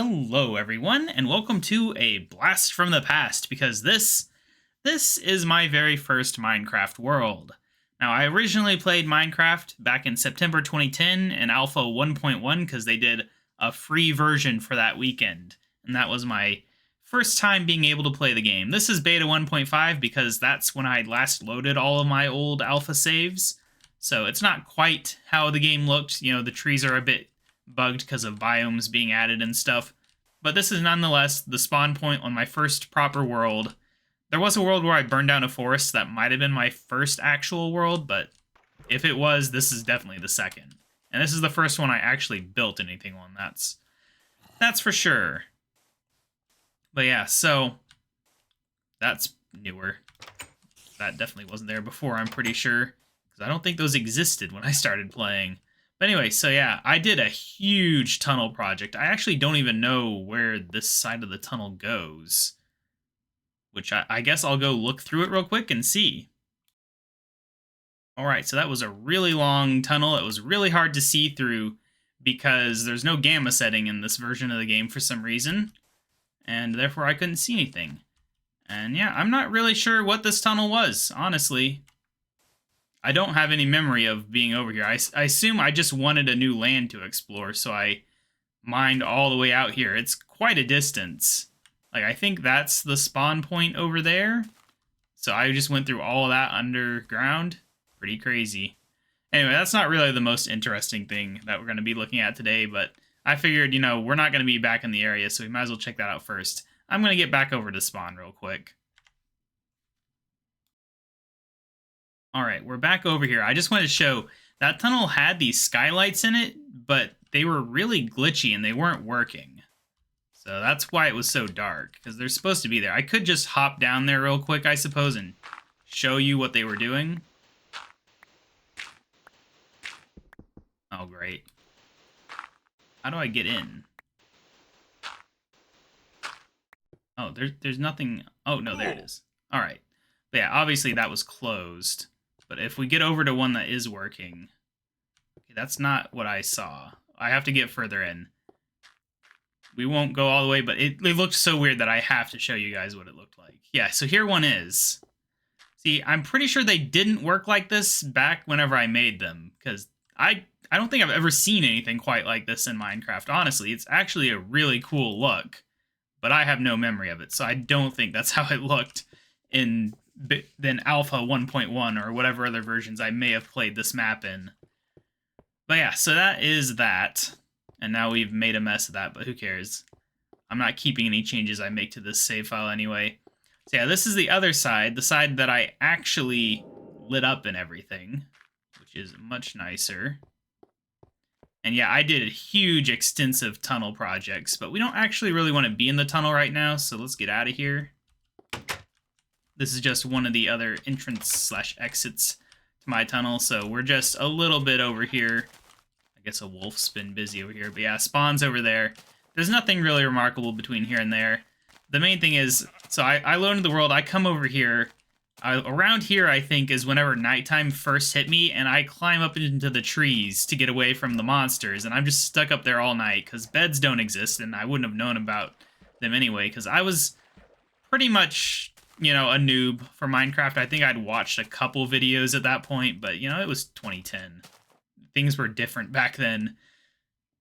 Hello, everyone, and welcome to a blast from the past. Because this is my very first Minecraft world. Now, I originally played Minecraft back in September 2010 in Alpha 1.1 because they did a free version for that weekend, and that was my first time being able to play the game. This is Beta 1.5 because that's when I last loaded all of my old Alpha saves. So it's not quite how the game looked. You know, the trees are a bit bugged because of biomes being added and stuff. But this is nonetheless the spawn point on my first proper world. There was a world where I burned down a forest that might have been my first actual world, but if it was, this is definitely the second. And this is the first one I actually built anything on. That's for sure. But yeah, so that's newer. That definitely wasn't there before, I'm pretty sure, because I don't think those existed when I started playing. But anyway, so yeah, I did a huge tunnel project. I actually don't even know where this side of the tunnel goes, which I guess I'll go look through it real quick and see. All right, so that was a really long tunnel. It was really hard to see through because there's no gamma setting in this version of the game for some reason, and therefore I couldn't see anything. And yeah, I'm not really sure what this tunnel was, honestly. I don't have any memory of being over here. I assume I just wanted a new land to explore, so I mined all the way out here. It's quite a distance. Like, I think that's the spawn point over there. So I just went through all of that underground. Pretty crazy. Anyway, that's not really the most interesting thing that we're going to be looking at today, but I figured, you know, we're not going to be back in the area, so we might as well check that out first. I'm going to get back over to spawn real quick. Alright, we're back over here. I just wanted to show that tunnel had these skylights in it, but they were really glitchy and they weren't working. So that's why it was so dark, because they're supposed to be there. I could just hop down there real quick, I suppose, and show you what they were doing. Oh, great. How do I get in? Oh, there's nothing... Oh, no, there it is. Alright. But yeah, obviously that was closed. But if we get over to one that is working... Okay, that's not what I saw. I have to get further in. We won't go all the way, but it looked so weird that I have to show you guys what it looked like. Yeah, so here one is. See, I'm pretty sure they didn't work like this back whenever I made them, because I don't think I've ever seen anything quite like this in Minecraft. Honestly, it's actually a really cool look, but I have no memory of it, so I don't think that's how it looked in Alpha 1.1 or whatever other versions I may have played this map in. But yeah, so that is that. And now we've made a mess of that, but who cares? I'm not keeping any changes I make to this save file anyway. So yeah, this is the other side, the side that I actually lit up and everything, which is much nicer. And yeah, I did huge, extensive tunnel projects, but we don't actually really want to be in the tunnel right now, so let's get out of here. This is just one of the other entrance/exits to my tunnel, so we're just a little bit over here. I guess a wolf's been busy over here, but yeah, spawn's over there. There's nothing really remarkable between here and there. The main thing is, so I load into the world, I come over here. Around here, I think, is whenever nighttime first hit me, and I climb up into the trees to get away from the monsters, and I'm just stuck up there all night, because beds don't exist, and I wouldn't have known about them anyway, because I was pretty much, you know, a noob for Minecraft. I think I'd watched a couple videos at that point, but, you know, it was 2010. Things were different back then.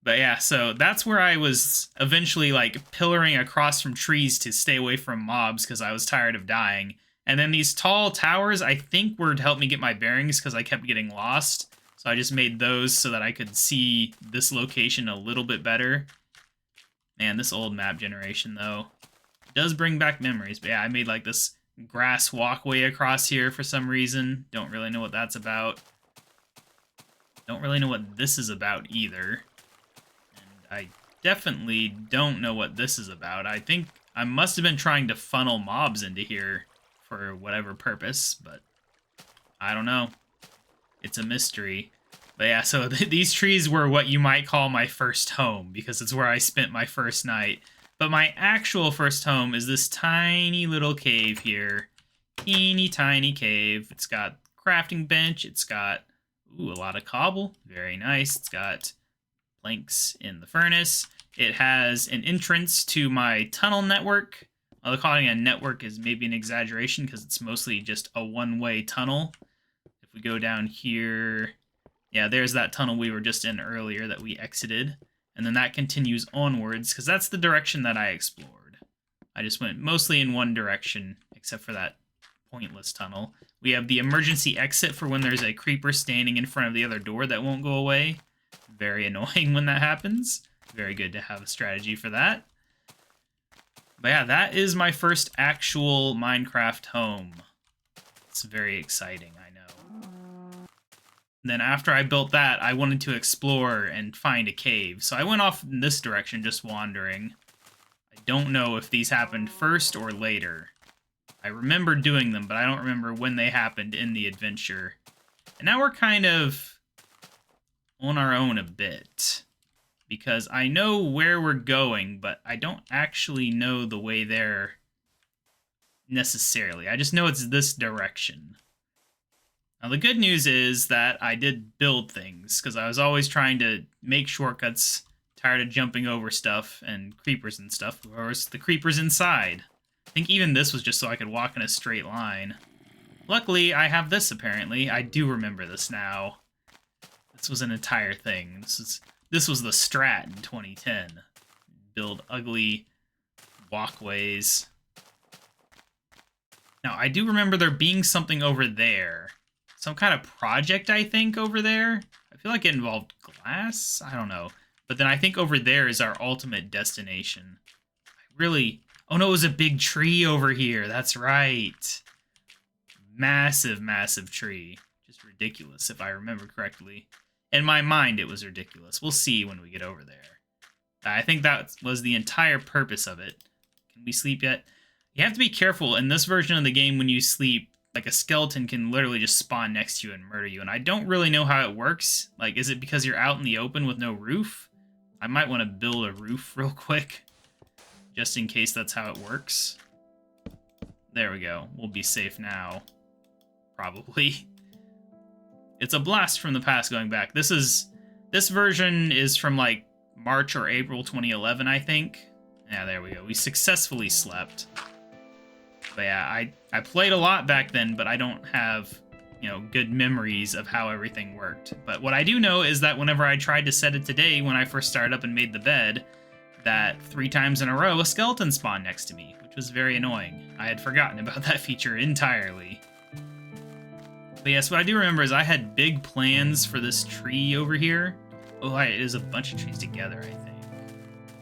But yeah, so that's where I was eventually, like, pillaring across from trees to stay away from mobs because I was tired of dying. And then these tall towers, I think, were to help me get my bearings because I kept getting lost. So I just made those so that I could see this location a little bit better. Man, this old map generation, though, does bring back memories. But yeah, I made, like, this grass walkway across here for some reason. Don't really know what that's about. Don't really know what this is about either. I definitely don't know what this is about. I think I must have been trying to funnel mobs into here for whatever purpose, but I don't know. It's a mystery. But yeah, so these trees were what you might call my first home, because it's where I spent my first night. But my actual first home is this tiny little cave here. Teeny tiny cave. It's got crafting bench. It's got, ooh, a lot of cobble. Very nice. It's got planks in the furnace. It has an entrance to my tunnel network. Although calling it a network is maybe an exaggeration because it's mostly just a one-way tunnel. If we go down here, yeah, there's that tunnel we were just in earlier that we exited. And then that continues onwards because that's the direction that I explored. I just went mostly in one direction, except for that pointless tunnel. We have the emergency exit for when there's a creeper standing in front of the other door that won't go away. Very annoying when that happens. Very good to have a strategy for that. But yeah, that is my first actual Minecraft home. It's very exciting, I know. And then after I built that, I wanted to explore and find a cave. So I went off in this direction, just wandering. I don't know if these happened first or later. I remember doing them, but I don't remember when they happened in the adventure. And now we're kind of on our own a bit. Because I know where we're going, but I don't actually know the way there necessarily. I just know it's this direction. Now, the good news is that I did build things, because I was always trying to make shortcuts, tired of jumping over stuff and creepers and stuff. Of course, the creepers inside. I think even this was just so I could walk in a straight line. Luckily, I have this, apparently. I do remember this now. This was an entire thing. This was the strat in 2010. Build ugly walkways. Now, I do remember there being something over there. Some kind of project, I think, over there. I feel like it involved glass? I don't know. But then I think over there is our ultimate destination. Oh no, it was a big tree over here. That's right. Massive, massive tree. Just ridiculous, if I remember correctly. In my mind, it was ridiculous. We'll see when we get over there. I think that was the entire purpose of it. Can we sleep yet? You have to be careful. In this version of the game, when you sleep, like, a skeleton can literally just spawn next to you and murder you. And I don't really know how it works. Like, is it because you're out in the open with no roof? I might want to build a roof real quick, just in case that's how it works. There we go. We'll be safe now. Probably. It's a blast from the past going back. This version is from like March or April 2011, I think. Yeah, there we go. We successfully slept. But yeah, I played a lot back then, but I don't have, you know, good memories of how everything worked. But what I do know is that whenever I tried to set it today, when I first started up and made the bed, that 3 times in a row, a skeleton spawned next to me, which was very annoying. I had forgotten about that feature entirely. But yes, what I do remember is I had big plans for this tree over here. Oh, it is a bunch of trees together, I think.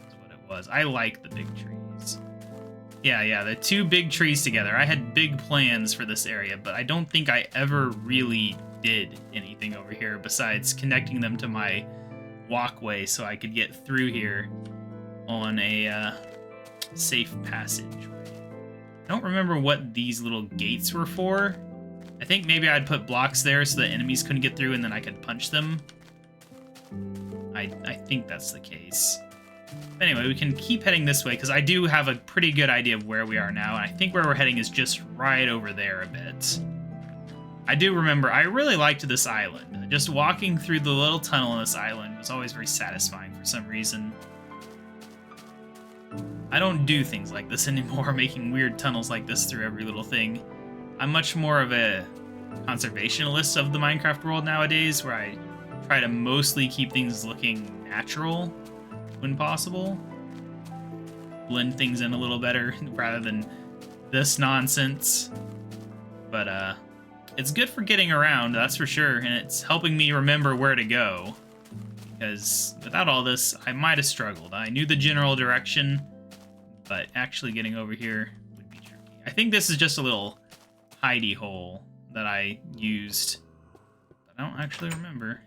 That's what it was. I like the big trees. Yeah, the 2 big trees together. I had big plans for this area, but I don't think I ever really did anything over here besides connecting them to my walkway so I could get through here on a safe passageway. I don't remember what these little gates were for. I think maybe I'd put blocks there so that enemies couldn't get through and then I could punch them. I think that's the case. But anyway, we can keep heading this way because I do have a pretty good idea of where we are now. And I think where we're heading is just right over there a bit. I do remember, I really liked this island. Just walking through the little tunnel on this island was always very satisfying for some reason. I don't do things like this anymore, making weird tunnels like this through every little thing. I'm much more of a conservationalist of the Minecraft world nowadays, where I try to mostly keep things looking natural when possible. Blend things in a little better rather than this nonsense. But it's good for getting around, that's for sure, and it's helping me remember where to go. Because without all this, I might have struggled. I knew the general direction, but actually getting over here would be tricky. I think this is just a little hidey hole that I used. I don't actually remember.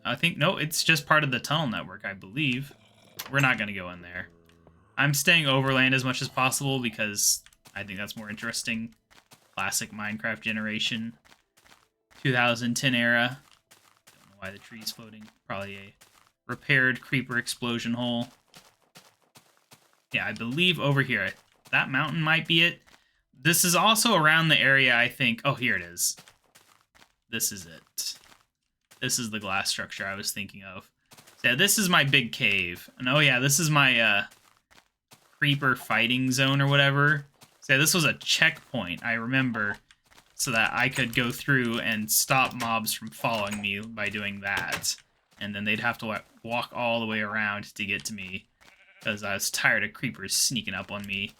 I think, no, it's just part of the tunnel network, I believe. We're not going to go in there. I'm staying overland as much as possible because I think that's more interesting. Classic Minecraft generation. 2010 era. Don't know why the tree's floating. Probably a repaired creeper explosion hole. Yeah, I believe over here. That mountain might be it. This is also around the area, I think. Oh, here it is. This is it. This is the glass structure I was thinking of. So this is my big cave. And oh yeah, this is my creeper fighting zone or whatever. So this was a checkpoint, I remember, so that I could go through and stop mobs from following me by doing that. And then they'd have to walk all the way around to get to me, because I was tired of creepers sneaking up on me.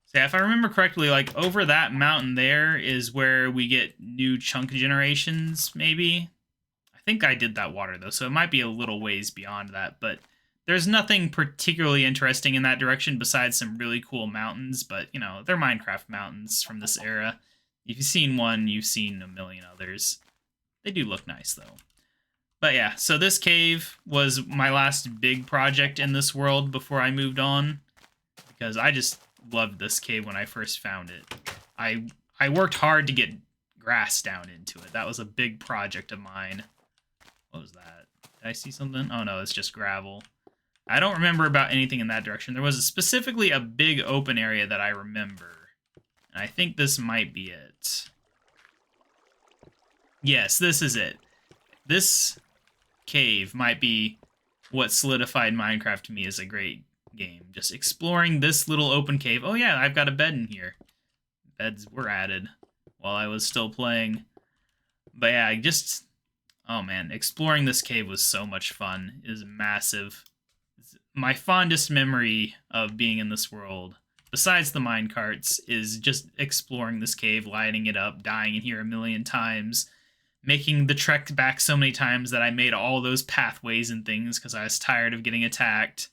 So yeah, if I remember correctly, like over that mountain there is where we get new chunk generations, maybe? I think I did that water though, so it might be a little ways beyond that, but there's nothing particularly interesting in that direction besides some really cool mountains, but you know, they're Minecraft mountains from this era. If you've seen one, you've seen a million others. They do look nice though. But yeah, so this cave was my last big project in this world before I moved on, because I just loved this cave when I first found it. I worked hard to get grass down into it. That was a big project of mine. What was that? Did I see something? Oh no, it's just gravel. I don't remember about anything in that direction. There was specifically a big open area that I remember. And I think this might be it. Yes, this is it. This cave might be what solidified Minecraft to me as a great game. Just exploring this little open cave. Oh yeah, I've got a bed in here. Beds were added while I was still playing. But yeah, just... oh man, exploring this cave was so much fun. It was massive. It's my fondest memory of being in this world, besides the minecarts, is just exploring this cave, lighting it up, dying in here a million times, making the trek back so many times that I made all those pathways and things because I was tired of getting attacked.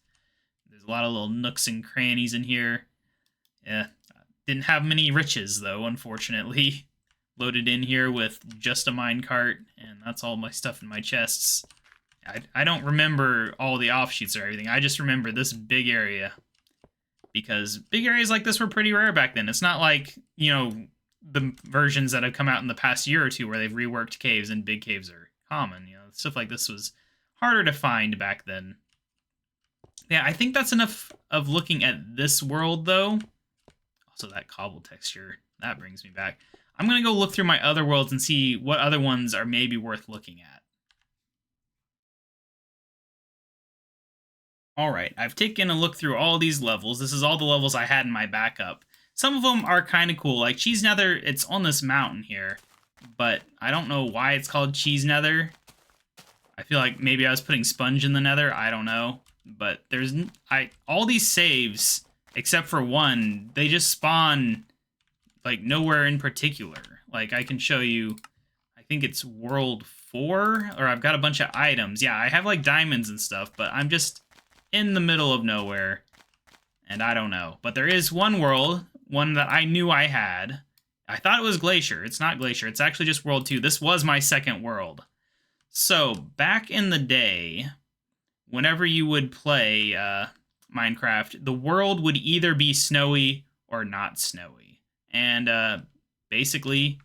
There's a lot of little nooks and crannies in here. Yeah, didn't have many riches though, unfortunately. Loaded in here with just a minecart, and that's all my stuff in my chests. I don't remember all the offshoots or everything. I just remember this big area, because big areas like this were pretty rare back then. It's not like, you know, the versions that have come out in the past year or two where they've reworked caves and big caves are common. You know, stuff like this was harder to find back then. Yeah, I think that's enough of looking at this world, though. Also, that cobble texture, that brings me back. I'm going to go look through my other worlds and see what other ones are maybe worth looking at. Alright, I've taken a look through all these levels. This is all the levels I had in my backup. Some of them are kind of cool, like Cheese Nether, it's on this mountain here, but I don't know why it's called Cheese Nether. I feel like maybe I was putting sponge in the nether, I don't know. But there's... all these saves, except for one, they just spawn... like, nowhere in particular. Like, I can show you, I think it's World 4, or I've got a bunch of items. Yeah, I have, like, diamonds and stuff, but I'm just in the middle of nowhere, and I don't know. But there is one world, one that I knew I had. I thought it was Glacier. It's not Glacier. It's actually just World 2. This was my second world. So, back in the day, whenever you would play Minecraft, the world would either be snowy or not snowy. And basically,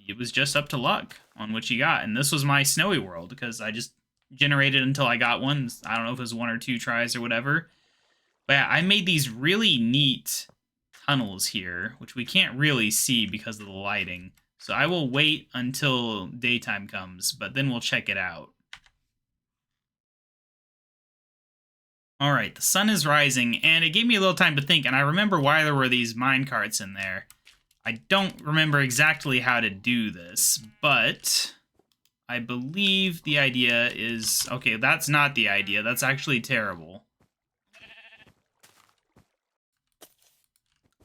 it was just up to luck on what you got. And this was my snowy world because I just generated until I got one. I don't know if it was 1 or 2 tries or whatever. But yeah, I made these really neat tunnels here, which we can't really see because of the lighting. So I will wait until daytime comes, but then we'll check it out. All right, the sun is rising, and it gave me a little time to think, and I remember why there were these minecarts in there. I don't remember exactly how to do this, but I believe the idea is... okay, that's not the idea. That's actually terrible.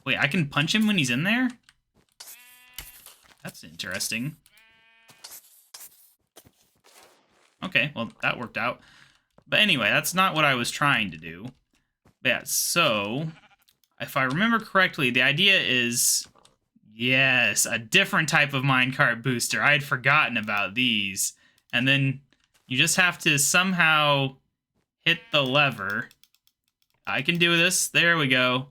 Wait, I can punch him when he's in there? That's interesting. Okay, well, that worked out. But anyway, that's not what I was trying to do. But yeah, so, if I remember correctly, the idea is... yes, a different type of minecart booster. I had forgotten about these. And then you just have to somehow hit the lever. I can do this. There we go.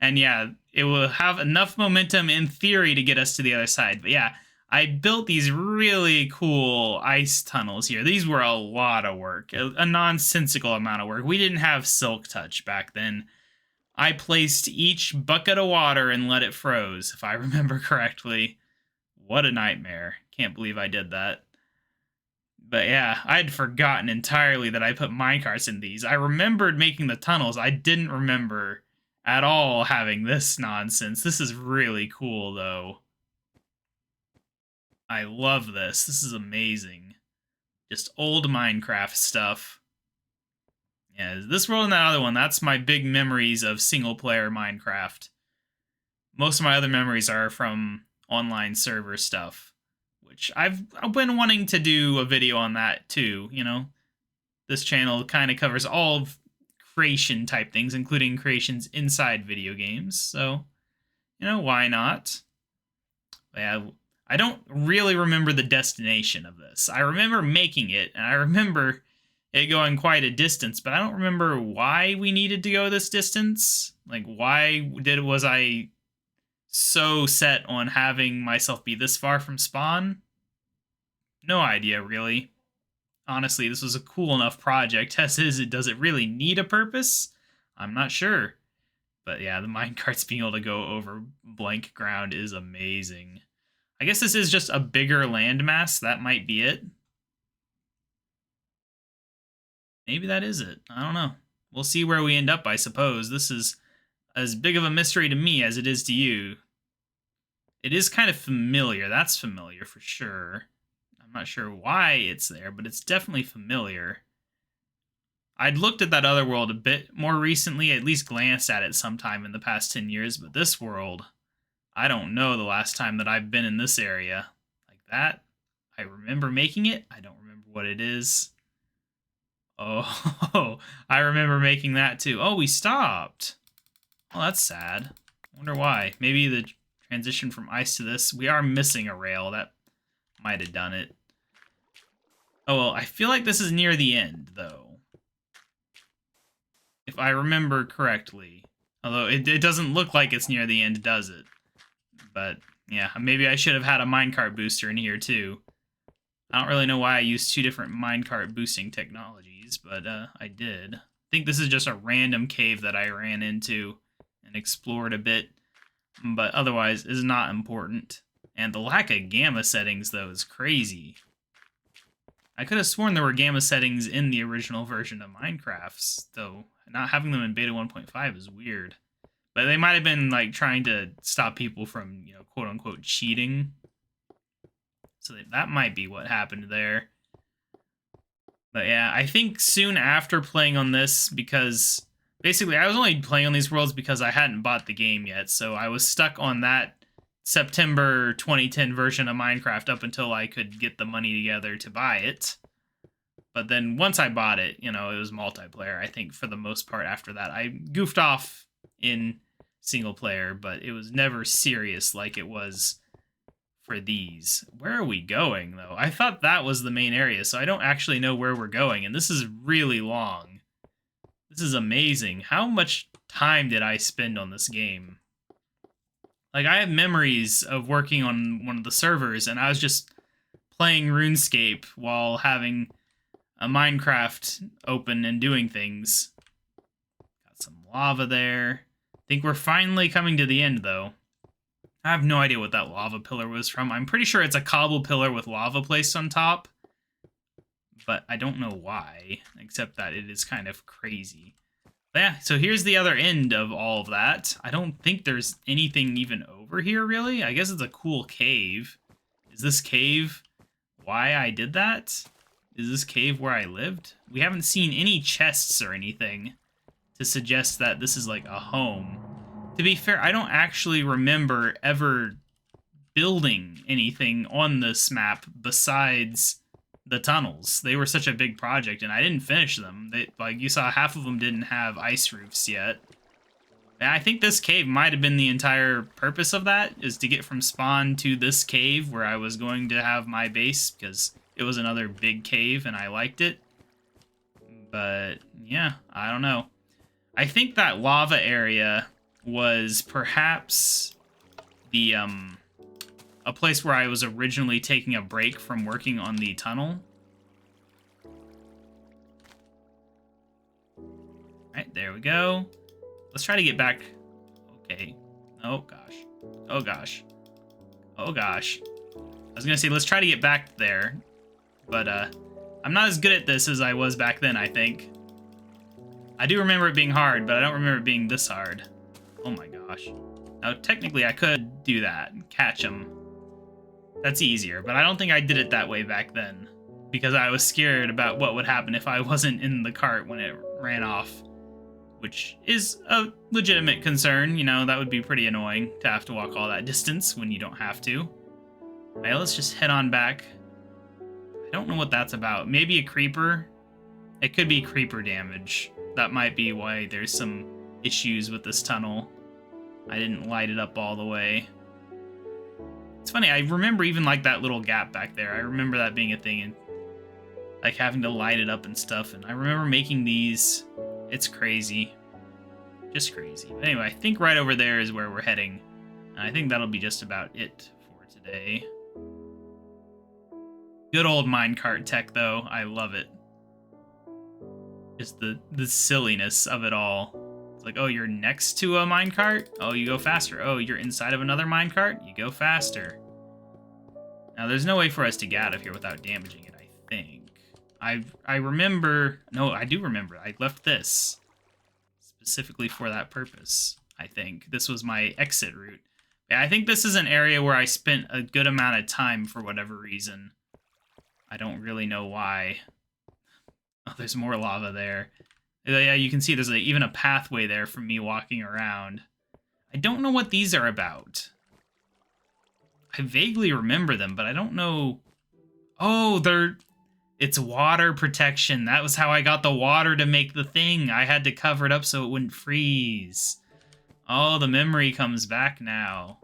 And yeah, it will have enough momentum in theory to get us to the other side. But yeah, I built these really cool ice tunnels here. These were a lot of work, a nonsensical amount of work. We didn't have Silk Touch back then. I placed each bucket of water and let it froze, if I remember correctly. What a nightmare. Can't believe I did that. But yeah, I'd forgotten entirely that I put minecarts in these. I remembered making the tunnels. I didn't remember at all having this nonsense. This is really cool, though. I love this. This is amazing. Just old Minecraft stuff. Yeah, this world and that other one, that's my big memories of single-player Minecraft. Most of my other memories are from online server stuff, which I've been wanting to do a video on that too, you know? This channel kind of covers all of creation type things, including creations inside video games, so, you know, why not? But yeah, I don't really remember the destination of this. I remember making it, and I remember it going quite a distance, but I don't remember why we needed to go this distance. Like, why was I so set on having myself be this far from spawn? No idea, really. Honestly, this was a cool enough project as is. Does it really need a purpose? I'm not sure. But yeah, the minecarts being able to go over blank ground is amazing. I guess this is just a bigger landmass. That might be it. Maybe that is it. I don't know. We'll see where we end up, I suppose. This is as big of a mystery to me as it is to you. It is kind of familiar. That's familiar for sure. I'm not sure why it's there, but it's definitely familiar. I'd looked at that other world a bit more recently, at least glanced at it sometime in the past 10 years, but this world, I don't know the last time that I've been in this area. Like that, I remember making it. I don't remember what it is. Oh, I remember making that too. Oh, we stopped. Well, that's sad. I wonder why. Maybe the transition from ice to this. We are missing a rail. That might have done it. Oh, well, I feel like this is near the end, though. If I remember correctly. Although it doesn't look like it's near the end, does it? But, yeah, maybe I should have had a minecart booster in here, too. I don't really know why I used two different minecart boosting technologies, but I did. I think this is just a random cave that I ran into and explored a bit, but otherwise is not important. And the lack of gamma settings, though, is crazy. I could have sworn there were gamma settings in the original version of Minecraft, though not having them in beta 1.5 is weird. But they might have been, like, trying to stop people from, you know, quote-unquote cheating. So that might be what happened there. But yeah, I think soon after playing on this, because basically I was only playing on these worlds because I hadn't bought the game yet, so I was stuck on that September 2010 version of Minecraft up until I could get the money together to buy it. But then once I bought it, you know, it was multiplayer, I think, for the most part after that. I goofed off in single player, but it was never serious like it was for these. Where are we going, though? I thought that was the main area, so I don't actually know where we're going, and this is really long. This is amazing. How much time did I spend on this game? Like, I have memories of working on one of the servers, and I was just playing RuneScape while having a Minecraft open and doing things. Got some lava there. I think we're finally coming to the end, though. I have no idea what that lava pillar was from. I'm pretty sure it's a cobble pillar with lava placed on top. But I don't know why, except that it is kind of crazy. But yeah, so here's the other end of all of that. I don't think there's anything even over here, really. I guess it's a cool cave. Is this cave why I did that? Is this cave where I lived? We haven't seen any chests or anything to suggest that this is like a home. To be fair, I don't actually remember ever building anything on this map besides the tunnels. They were such a big project, and I didn't finish them. Like you saw, half of them didn't have ice roofs yet. And I think this cave might have been the entire purpose of that, is to get from spawn to this cave where I was going to have my base, because it was another big cave, and I liked it. But, yeah, I don't know. I think that lava area was perhaps the, a place where I was originally taking a break from working on the tunnel. Alright, there we go. Let's try to get back. Okay. Oh, gosh. Oh, gosh. Oh, gosh. I was gonna say, let's try to get back there. But, I'm not as good at this as I was back then, I think. I do remember it being hard, but I don't remember it being this hard. Oh my gosh. Now, technically, I could do that and catch them. That's easier, but I don't think I did it that way back then because I was scared about what would happen if I wasn't in the cart when it ran off, which is a legitimate concern. You know, that would be pretty annoying to have to walk all that distance when you don't have to. All right, let's just head on back. I don't know what that's about. Maybe a creeper? It could be creeper damage. That might be why there's some issues with this tunnel. I didn't light it up all the way. It's funny, I remember even like that little gap back there. I remember that being a thing and like having to light it up and stuff. And I remember making these. It's crazy. Just crazy. But anyway, I think right over there is where we're heading. And I think that'll be just about it for today. Good old minecart tech though. I love it. Just the silliness of it all. It's like, oh, you're next to a minecart? Oh, you go faster. Oh, you're inside of another minecart? You go faster. Now, there's no way for us to get out of here without damaging it, I think. I remember... No, I do remember. I left this specifically for that purpose, I think. This was my exit route. Yeah, I think this is an area where I spent a good amount of time for whatever reason. I don't really know why. Oh, there's more lava there. Yeah, you can see there's even a pathway there from me walking around. I don't know what these are about. I vaguely remember them, but I don't know... Oh, it's water protection. That was how I got the water to make the thing. I had to cover it up so it wouldn't freeze. Oh, the memory comes back now.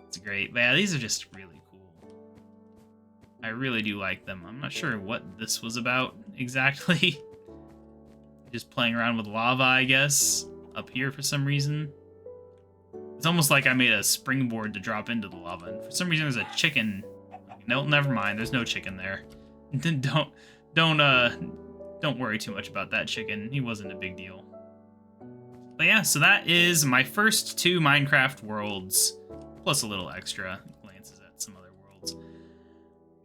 It's great. But yeah, these are just really cool. I really do like them. I'm not sure what this was about exactly. Just playing around with lava, I guess. Up here for some reason. It's almost like I made a springboard to drop into the lava. And for some reason there's a chicken. No, never mind. There's no chicken there. Don't worry too much about that chicken. He wasn't a big deal. But yeah, so that is my first 2 Minecraft worlds, plus a little extra glances at some other worlds.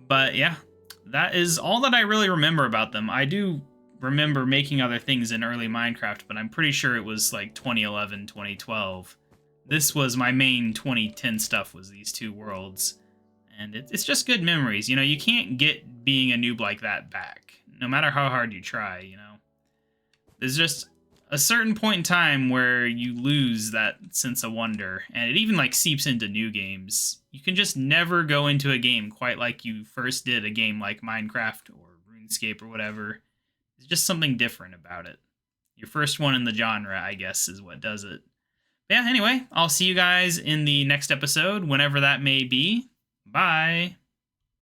But yeah, that is all that I really remember about them. I do remember making other things in early Minecraft, but I'm pretty sure it was like 2011, 2012. This was my main 2010 stuff, was these 2 worlds. And it's just good memories. You know, you can't get being a noob like that back, no matter how hard you try, you know. There's just a certain point in time where you lose that sense of wonder, and it even like seeps into new games. You can just never go into a game quite like you first did a game like Minecraft or RuneScape or whatever. There's just something different about it. Your first one in the genre, I guess, is what does it. But yeah, anyway, I'll see you guys in the next episode, whenever that may be. Bye.